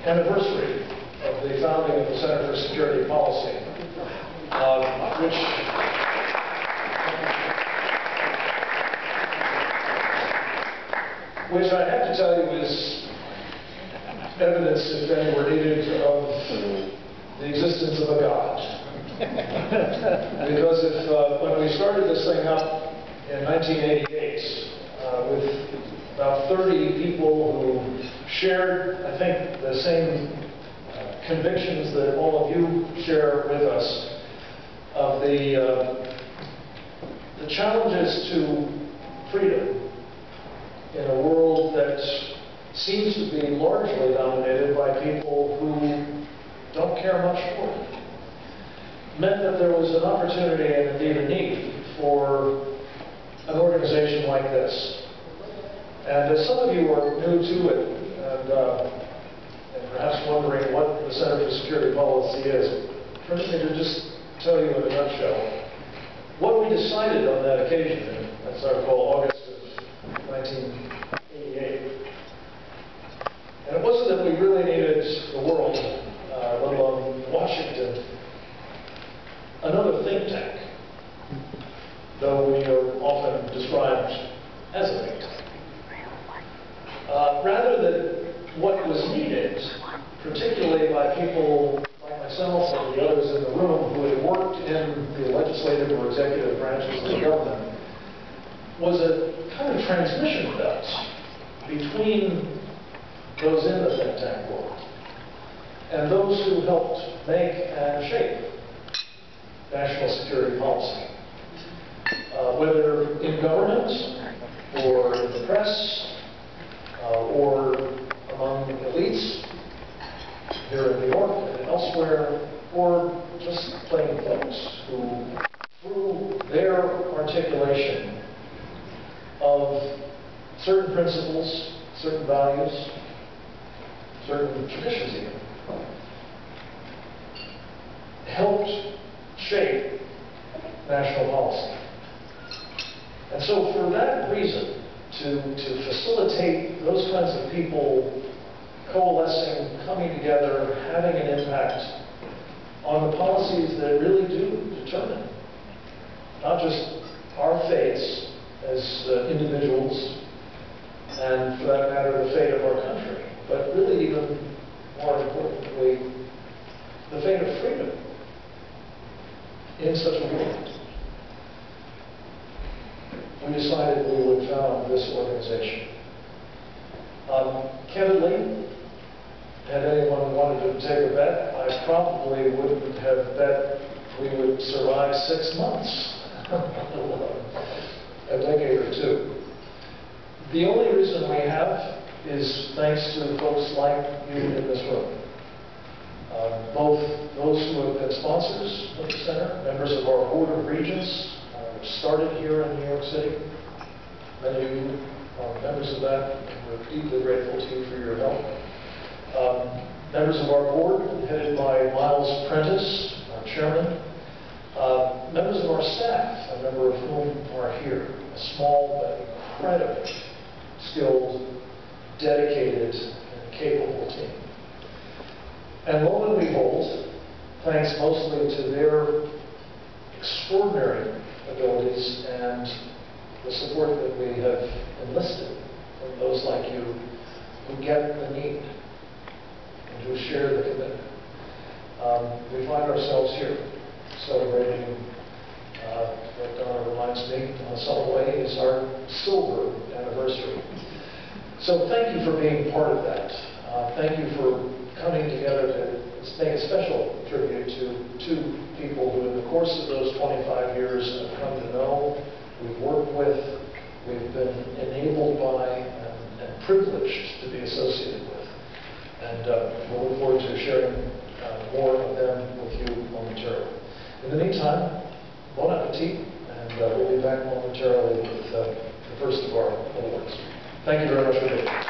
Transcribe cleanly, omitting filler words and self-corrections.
anniversary of the founding of the Center for Security Policy, which I have to tell you is evidence, if any were needed, of the existence of a God. Because when we started this thing up in 1988, with about 30 people who shared, I think, the same convictions that all of you share with us, of the challenges to freedom in a world that seems to be largely dominated by people who don't care much for it, meant that there was an opportunity and indeed a need for an organization like this. And as some of you are new to it and perhaps wondering what the Center for Security Policy is, permit me to just tell you in a nutshell what we decided on that occasion, as I recall, August of 1988. And it wasn't that we really needed the world, let alone Washington, another think tank, though we are often described as a think tank. Rather than what was needed, particularly by people like myself and the others in the room who had worked in the legislative or executive branches of the government, was a kind of transmission belt between those in the think tank world and those who helped make and shape national security policy. Whether in government or in the press or among elites here in New York and elsewhere, or just plain folks who, through their articulation of certain principles, certain values, certain traditions even, helped shape national policy. And so for that reason, to facilitate those kinds of people coalescing, coming together, having an impact on the policies that really do determine not just our fates as individuals, and for that matter, the fate of our country, but really even more importantly, the fate of freedom in such a world. We decided we would found this organization. Candidly, had anyone wanted to take a bet, I probably wouldn't have bet we would survive 6 months, a decade or two. The only reason we have is thanks to folks like you in this room. Both those who have been sponsors of the center, members of our Board of Regents, which started here in New York City. Many of you are members of that, and we're deeply grateful to you for your help. Members of our board, headed by Miles Prentice, our chairman. Members of our staff, a number of whom are here. A small but incredibly skilled, dedicated, and capable team. And lo and behold, thanks mostly to their extraordinary abilities and the support that we have enlisted from those like you who get the need and who share the commitment. We find ourselves here celebrating what Donna reminds me in a subtle way is our silver anniversary. So thank you for being part of that. Thank you for coming together to make a special tribute to two people who in the course of those 25 years have come to know, we've worked with, we've been enabled by, and privileged to be associated with. And we'll look forward to sharing more of them with you momentarily. In the meantime, bon appetit, and we'll be back momentarily with the first of our awards. Thank you very much for being here.